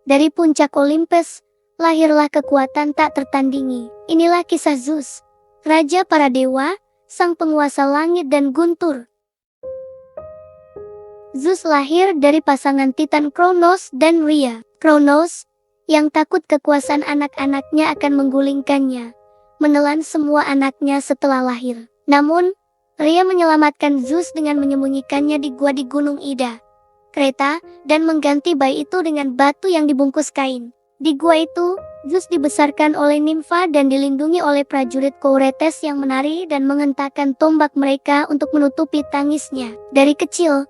Dari puncak Olympus, lahirlah kekuatan tak tertandingi. Inilah kisah Zeus, raja para dewa, sang penguasa langit dan guntur. Zeus lahir dari pasangan Titan Kronos dan Rhea. Kronos, yang takut kekuasaan anak-anaknya akan menggulingkannya, menelan semua anaknya setelah lahir. Namun, Rhea menyelamatkan Zeus dengan menyembunyikannya di gua di Gunung Ida, Kreta, dan mengganti bayi itu dengan batu yang dibungkus kain. Di gua itu, Zeus dibesarkan oleh nimfa dan dilindungi oleh prajurit Kouretes yang menari dan menghentakkan tombak mereka untuk menutupi tangisnya. Dari kecil,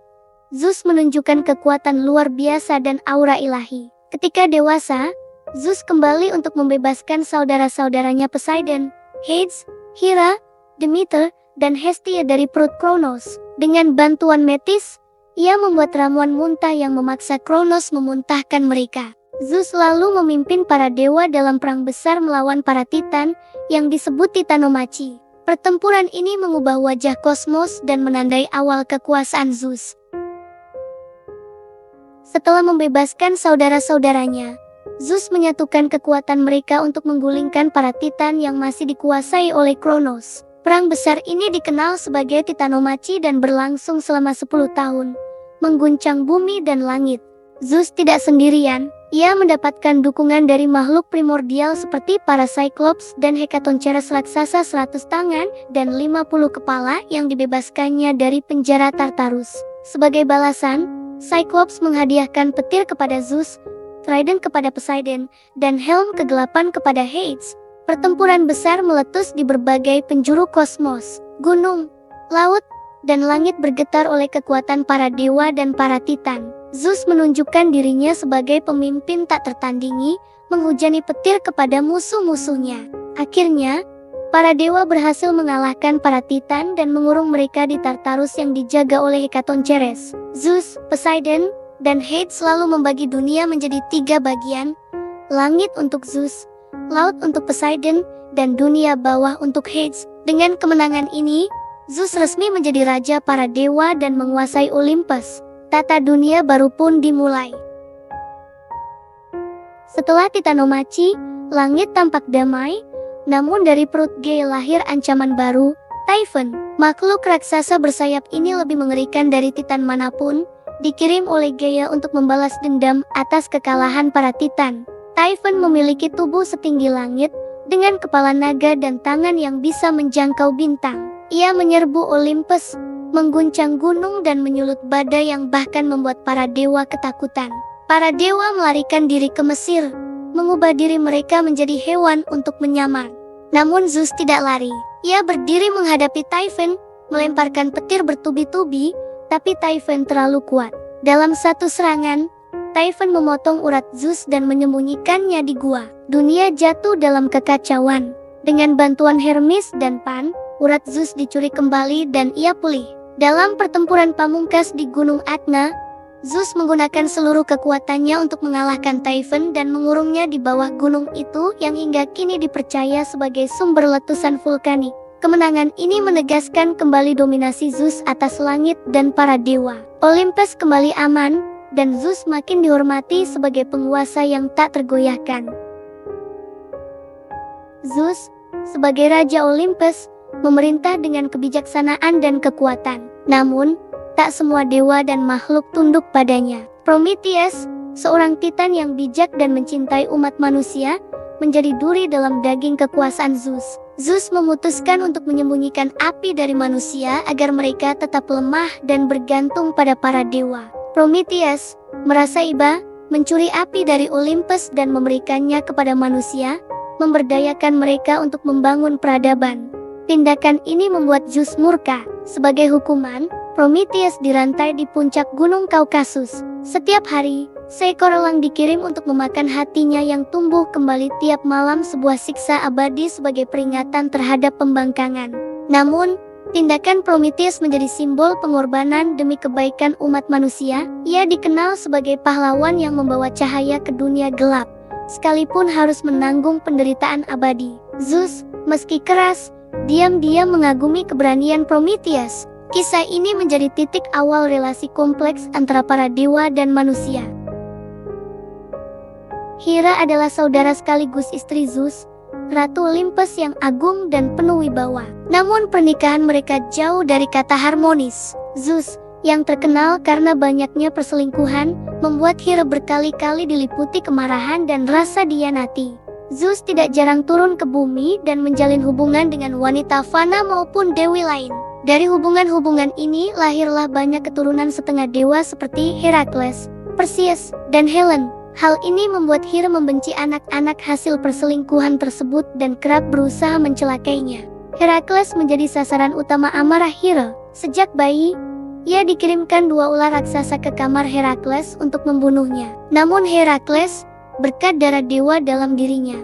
Zeus menunjukkan kekuatan luar biasa dan aura ilahi. Ketika dewasa, Zeus kembali untuk membebaskan saudara-saudaranya Poseidon, Hades, Hera, Demeter, dan Hestia dari perut Kronos. Dengan bantuan Metis, ia membuat ramuan muntah yang memaksa Kronos memuntahkan mereka. Zeus lalu memimpin para dewa dalam perang besar melawan para Titan yang disebut Titanomachi. Pertempuran ini mengubah wajah kosmos dan menandai awal kekuasaan Zeus. Setelah membebaskan saudara-saudaranya, Zeus menyatukan kekuatan mereka untuk menggulingkan para Titan yang masih dikuasai oleh Kronos. Perang besar ini dikenal sebagai Titanomachi dan berlangsung selama 10 tahun, mengguncang bumi dan langit. Zeus tidak sendirian, ia mendapatkan dukungan dari makhluk primordial seperti para Cyclops dan Hekatoncheires raksasa 100 tangan dan 50 kepala yang dibebaskannya dari penjara Tartarus. Sebagai balasan, Cyclops menghadiahkan petir kepada Zeus, trident kepada Poseidon, dan helm kegelapan kepada Hades. Pertempuran besar meletus di berbagai penjuru kosmos. Gunung, laut, dan langit bergetar oleh kekuatan para dewa dan para Titan. Zeus menunjukkan dirinya sebagai pemimpin tak tertandingi, menghujani petir kepada musuh-musuhnya. Akhirnya, para dewa berhasil mengalahkan para Titan dan mengurung mereka di Tartarus yang dijaga oleh Hekatoncheires. Zeus, Poseidon, dan Hades selalu membagi dunia menjadi 3 bagian: langit untuk Zeus, laut untuk Poseidon, dan dunia bawah untuk Hades. Dengan kemenangan ini, Zeus resmi menjadi raja para dewa dan menguasai Olympus. Tata dunia baru pun dimulai. Setelah Titanomachi, langit tampak damai, namun dari perut Gaia lahir ancaman baru, Typhon. Makhluk raksasa bersayap ini lebih mengerikan dari Titan manapun, dikirim oleh Gaia untuk membalas dendam atas kekalahan para Titan. Typhon memiliki tubuh setinggi langit, dengan kepala naga dan tangan yang bisa menjangkau bintang. Ia menyerbu Olympus, mengguncang gunung dan menyulut badai yang bahkan membuat para dewa ketakutan. Para dewa melarikan diri ke Mesir, mengubah diri mereka menjadi hewan untuk menyamar. Namun Zeus tidak lari. Ia berdiri menghadapi Typhon, melemparkan petir bertubi-tubi, tapi Typhon terlalu kuat. Dalam satu serangan, Typhon memotong urat Zeus dan menyembunyikannya di gua. Dunia jatuh dalam kekacauan. Dengan bantuan Hermes dan Pan, urat Zeus dicuri kembali dan ia pulih. Dalam pertempuran pamungkas di Gunung Athna, Zeus menggunakan seluruh kekuatannya untuk mengalahkan Typhon dan mengurungnya di bawah gunung itu yang hingga kini dipercaya sebagai sumber letusan vulkanik. Kemenangan ini menegaskan kembali dominasi Zeus atas langit dan para dewa. Olympus kembali aman, dan Zeus makin dihormati sebagai penguasa yang tak tergoyahkan. Zeus, sebagai Raja Olympus, memerintah dengan kebijaksanaan dan kekuatan. Namun, tak semua dewa dan makhluk tunduk padanya. Prometheus, seorang Titan yang bijak dan mencintai umat manusia, menjadi duri dalam daging kekuasaan Zeus. Zeus memutuskan untuk menyembunyikan api dari manusia agar mereka tetap lemah dan bergantung pada para dewa. Prometheus merasa iba, mencuri api dari Olympus dan memberikannya kepada manusia, memberdayakan mereka untuk membangun peradaban. Tindakan ini membuat Zeus murka. Sebagai hukuman, Prometheus dirantai di puncak Gunung Kaukasus. Setiap hari, seekor elang dikirim untuk memakan hatinya yang tumbuh kembali tiap malam, sebuah siksa abadi sebagai peringatan terhadap pembangkangan. Namun, tindakan Prometheus menjadi simbol pengorbanan demi kebaikan umat manusia. Ia dikenal sebagai pahlawan yang membawa cahaya ke dunia gelap, sekalipun harus menanggung penderitaan abadi. Zeus, meski keras, diam-diam mengagumi keberanian Prometheus. Kisah ini menjadi titik awal relasi kompleks antara para dewa dan manusia. Hera adalah saudara sekaligus istri Zeus, Ratu Olympus yang agung dan penuh wibawa. Namun pernikahan mereka jauh dari kata harmonis. Zeus, yang terkenal karena banyaknya perselingkuhan, membuat Hera berkali-kali diliputi kemarahan dan rasa dihianati. Zeus tidak jarang turun ke bumi dan menjalin hubungan dengan wanita fana maupun dewi lain. Dari hubungan-hubungan ini lahirlah banyak keturunan setengah dewa seperti Herakles, Perseus, dan Helen. Hal ini membuat Hera membenci anak-anak hasil perselingkuhan tersebut dan kerap berusaha mencelakainya. Herakles menjadi sasaran utama amarah Hera. Sejak bayi, ia dikirimkan 2 ular raksasa ke kamar Herakles untuk membunuhnya. Namun Herakles, berkat darah dewa dalam dirinya,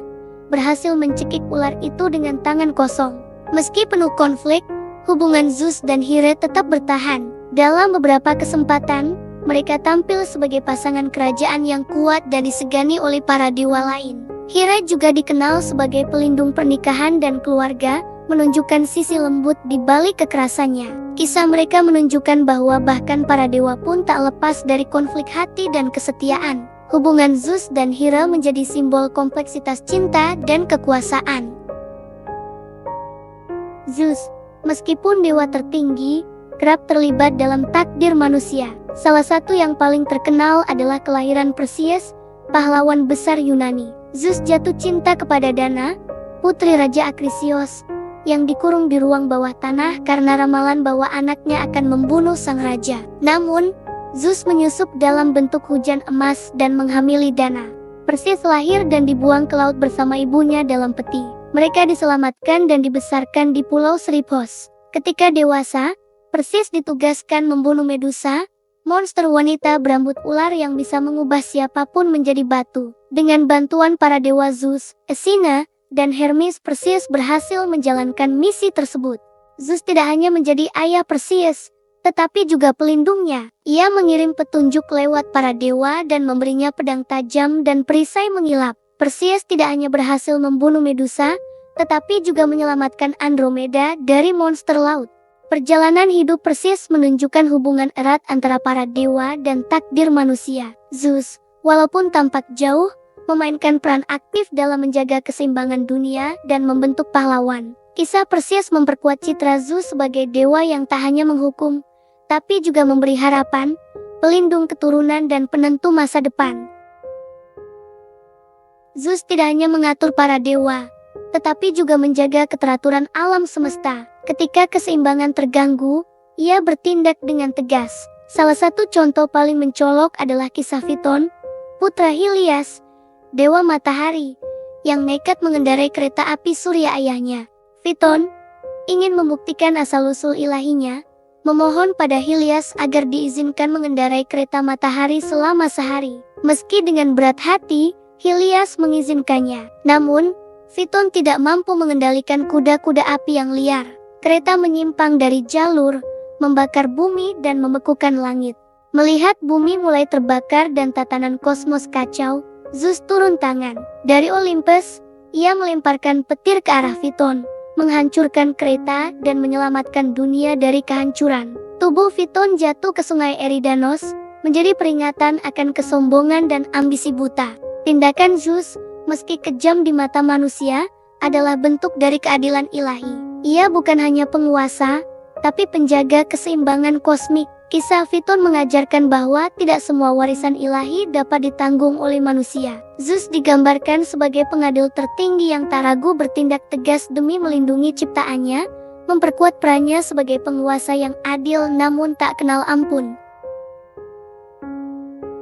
berhasil mencekik ular itu dengan tangan kosong. Meski penuh konflik, hubungan Zeus dan Hera tetap bertahan. Dalam beberapa kesempatan, mereka tampil sebagai pasangan kerajaan yang kuat dan disegani oleh para dewa lain. Hera juga dikenal sebagai pelindung pernikahan dan keluarga, menunjukkan sisi lembut di balik kekerasannya. Kisah mereka menunjukkan bahwa bahkan para dewa pun tak lepas dari konflik hati dan kesetiaan. Hubungan Zeus dan Hera menjadi simbol kompleksitas cinta dan kekuasaan. Zeus, meskipun dewa tertinggi, kerap terlibat dalam takdir manusia. Salah satu yang paling terkenal adalah kelahiran Perseus, pahlawan besar Yunani. Zeus jatuh cinta kepada Dana, putri Raja Akrisios, yang dikurung di ruang bawah tanah karena ramalan bahwa anaknya akan membunuh sang raja. Namun, Zeus menyusup dalam bentuk hujan emas dan menghamili Dana. Perseus lahir dan dibuang ke laut bersama ibunya dalam peti. Mereka diselamatkan dan dibesarkan di Pulau Seripos. Ketika dewasa, Perseus ditugaskan membunuh Medusa, monster wanita berambut ular yang bisa mengubah siapapun menjadi batu. Dengan bantuan para dewa Zeus, Athena, dan Hermes, Perseus berhasil menjalankan misi tersebut. Zeus tidak hanya menjadi ayah Perseus, tetapi juga pelindungnya. Ia mengirim petunjuk lewat para dewa dan memberinya pedang tajam dan perisai mengilap. Perseus tidak hanya berhasil membunuh Medusa, tetapi juga menyelamatkan Andromeda dari monster laut. Perjalanan hidup Perseus menunjukkan hubungan erat antara para dewa dan takdir manusia. Zeus, walaupun tampak jauh, memainkan peran aktif dalam menjaga keseimbangan dunia dan membentuk pahlawan. Kisah Perseus memperkuat citra Zeus sebagai dewa yang tak hanya menghukum, tapi juga memberi harapan, pelindung keturunan dan penentu masa depan. Zeus tidak hanya mengatur para dewa, tetapi juga menjaga keteraturan alam semesta. Ketika keseimbangan terganggu, ia bertindak dengan tegas. Salah satu contoh paling mencolok adalah kisah Fiton, putra Helios, dewa matahari, yang nekat mengendarai kereta api surya ayahnya. Fiton ingin membuktikan asal-usul ilahinya, memohon pada Helios agar diizinkan mengendarai kereta matahari selama sehari. Meski dengan berat hati, Helios mengizinkannya. Namun, Fiton tidak mampu mengendalikan kuda-kuda api yang liar. Kereta menyimpang dari jalur, membakar bumi dan membekukan langit. Melihat bumi mulai terbakar dan tatanan kosmos kacau, Zeus turun tangan. Dari Olympus, ia melemparkan petir ke arah Fiton, menghancurkan kereta dan menyelamatkan dunia dari kehancuran. Tubuh Fiton jatuh ke sungai Eridanos, menjadi peringatan akan kesombongan dan ambisi buta. Tindakan Zeus, meski kejam di mata manusia, adalah bentuk dari keadilan ilahi. Ia bukan hanya penguasa, tapi penjaga keseimbangan kosmik. Kisah Fiton mengajarkan bahwa tidak semua warisan ilahi dapat ditanggung oleh manusia. Zeus digambarkan sebagai pengadil tertinggi yang tak ragu bertindak tegas demi melindungi ciptaannya, memperkuat perannya sebagai penguasa yang adil namun tak kenal ampun.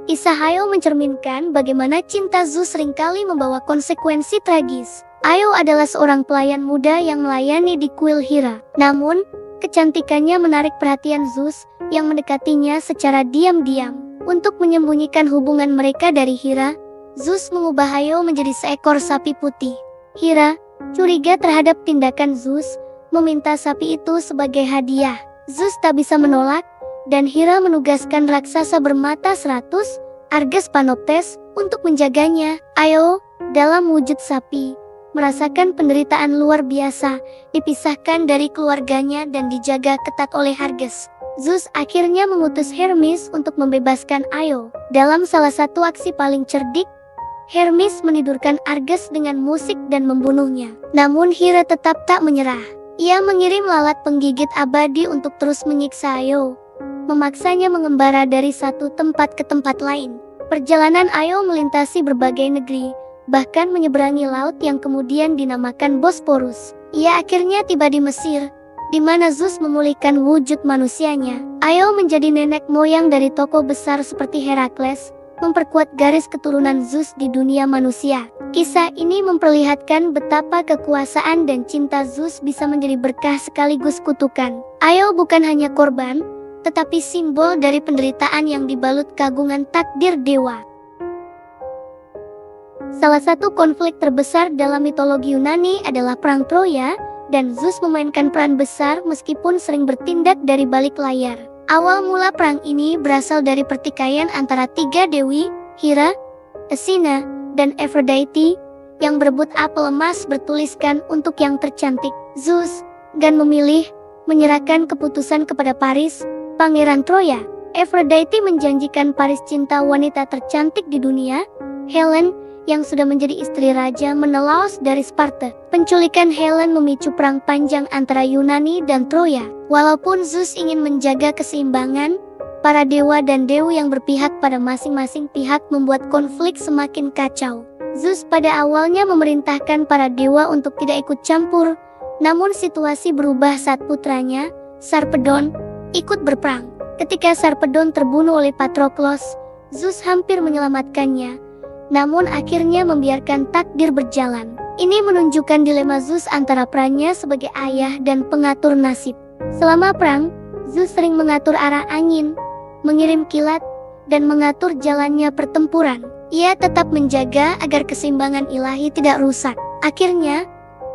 Kisah Io mencerminkan bagaimana cinta Zeus seringkali membawa konsekuensi tragis. Io adalah seorang pelayan muda yang melayani di kuil Hera. Namun, kecantikannya menarik perhatian Zeus yang mendekatinya secara diam-diam. Untuk menyembunyikan hubungan mereka dari Hera, Zeus mengubah Io menjadi seekor sapi putih. Hera, curiga terhadap tindakan Zeus, meminta sapi itu sebagai hadiah. Zeus tak bisa menolak, dan Hera menugaskan raksasa bermata 100, Arges Panoptes, untuk menjaganya. Io, dalam wujud sapi, merasakan penderitaan luar biasa, dipisahkan dari keluarganya dan dijaga ketat oleh Arges. Zeus akhirnya mengutus Hermes untuk membebaskan Io. Dalam salah satu aksi paling cerdik, Hermes menidurkan Argus dengan musik dan membunuhnya. Namun Hera tetap tak menyerah. Ia mengirim lalat penggigit abadi untuk terus menyiksa Io, memaksanya mengembara dari satu tempat ke tempat lain. Perjalanan Io melintasi berbagai negeri, bahkan menyeberangi laut yang kemudian dinamakan Bosporus. Ia akhirnya tiba di Mesir, di mana Zeus memulihkan wujud manusianya. Io menjadi nenek moyang dari tokoh besar seperti Herakles, memperkuat garis keturunan Zeus di dunia manusia. Kisah ini memperlihatkan betapa kekuasaan dan cinta Zeus bisa menjadi berkah sekaligus kutukan. Io bukan hanya korban, tetapi simbol dari penderitaan yang dibalut keagungan takdir dewa. Salah satu konflik terbesar dalam mitologi Yunani adalah Perang Troya, dan Zeus memainkan peran besar meskipun sering bertindak dari balik layar. Awal mula perang ini berasal dari pertikaian antara tiga dewi, Hera, Athena, dan Aphrodite, yang berebut apel emas bertuliskan untuk yang tercantik. Zeus dan memilih menyerahkan keputusan kepada Paris, pangeran Troya. Aphrodite menjanjikan Paris cinta wanita tercantik di dunia, Helen, yang sudah menjadi istri raja Menelaos dari Sparta. Penculikan Helen memicu perang panjang antara Yunani dan Troya. Walaupun Zeus ingin menjaga keseimbangan, para dewa dan dewi yang berpihak pada masing-masing pihak membuat konflik semakin kacau. Zeus pada awalnya memerintahkan para dewa untuk tidak ikut campur, namun situasi berubah saat putranya, Sarpedon, ikut berperang. Ketika Sarpedon terbunuh oleh Patroklos, Zeus hampir menyelamatkannya, namun akhirnya membiarkan takdir berjalan. Ini menunjukkan dilema Zeus antara perannya sebagai ayah dan pengatur nasib. Selama perang, Zeus sering mengatur arah angin, mengirim kilat, dan mengatur jalannya pertempuran. Ia tetap menjaga agar keseimbangan ilahi tidak rusak. Akhirnya,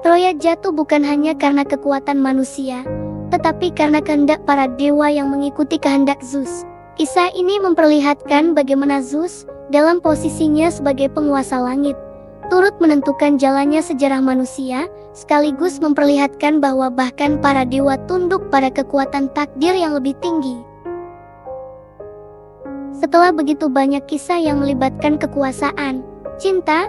Troya jatuh bukan hanya karena kekuatan manusia, tetapi karena kehendak para dewa yang mengikuti kehendak Zeus. Kisah ini memperlihatkan bagaimana Zeus, dalam posisinya sebagai penguasa langit, turut menentukan jalannya sejarah manusia, sekaligus memperlihatkan bahwa bahkan para dewa tunduk pada kekuatan takdir yang lebih tinggi. Setelah begitu banyak kisah yang melibatkan kekuasaan, cinta,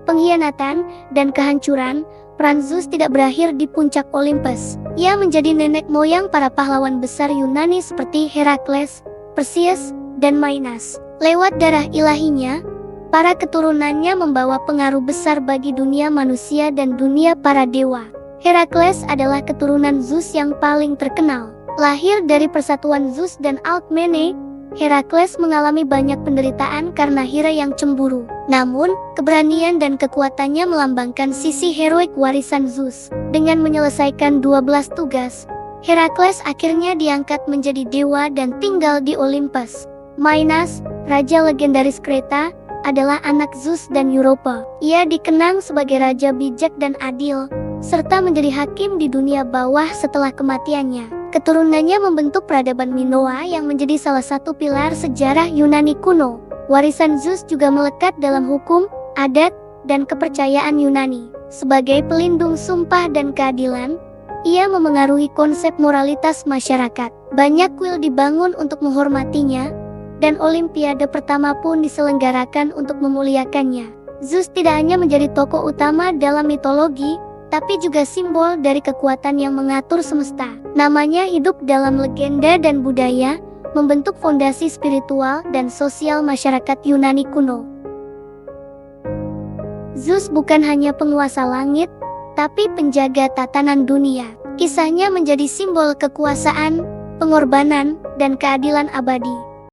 pengkhianatan, dan kehancuran, peran Zeus tidak berakhir di puncak Olympus. Ia menjadi nenek moyang para pahlawan besar Yunani seperti Herakles, Perseus, dan Minos. Lewat darah ilahinya, para keturunannya membawa pengaruh besar bagi dunia manusia dan dunia para dewa. Herakles adalah keturunan Zeus yang paling terkenal. Lahir dari persatuan Zeus dan Alkmene, Herakles mengalami banyak penderitaan karena Hera yang cemburu. Namun, keberanian dan kekuatannya melambangkan sisi heroik warisan Zeus. Dengan menyelesaikan 12 tugas, Herakles akhirnya diangkat menjadi dewa dan tinggal di Olympus. Minos, raja legendaris Kreta, adalah anak Zeus dan Europa. Ia dikenang sebagai raja bijak dan adil, serta menjadi hakim di dunia bawah setelah kematiannya. Keturunannya membentuk peradaban Minoa yang menjadi salah satu pilar sejarah Yunani kuno. Warisan Zeus juga melekat dalam hukum, adat, dan kepercayaan Yunani. Sebagai pelindung sumpah dan keadilan, ia memengaruhi konsep moralitas masyarakat. Banyak kuil dibangun untuk menghormatinya, dan Olimpiade pertama pun diselenggarakan untuk memuliakannya. Zeus tidak hanya menjadi tokoh utama dalam mitologi, tapi juga simbol dari kekuatan yang mengatur semesta. Namanya hidup dalam legenda dan budaya, membentuk fondasi spiritual dan sosial masyarakat Yunani kuno. Zeus bukan hanya penguasa langit, tapi penjaga tatanan dunia. Kisahnya menjadi simbol kekuasaan, pengorbanan, dan keadilan abadi.